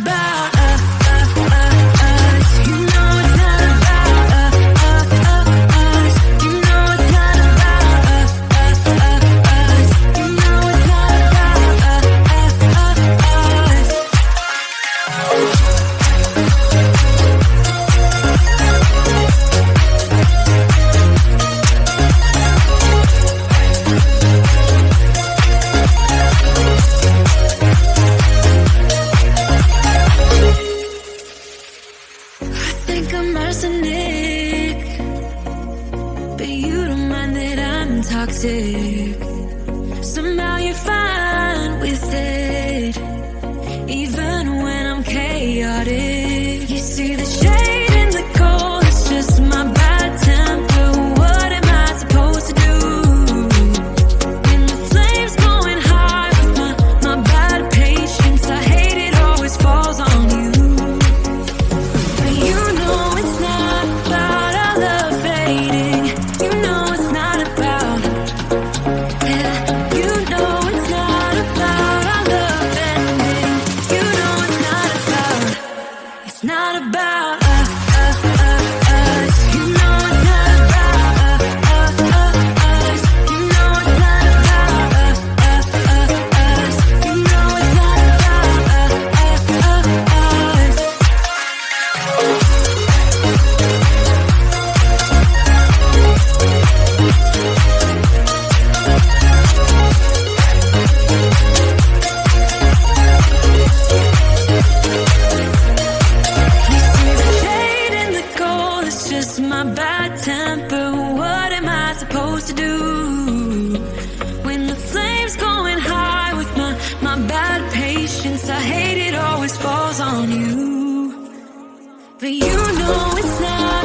about us. You know it's not about us. You know it's not about us. You know it's not about us. I'm arsenic, but you don't mind that I'm toxic. Somehow you're fine with it, even when I'm chaotic. You see the shade in the cold, it's just my bad temper. What am I supposed to do when the flame's going high with my bad patience? I hate it always falls on you. You know it's not about our love fading. You know it's not about, yeah. You know it's not about our love ending. You know it's not about, it's not about us. You know it's not about us. You know it's not about us. You know it's not about us. Just my bad temper. What am I supposed to do when the flame's going high with my bad patience? I hate it always falls on you, but you know it's not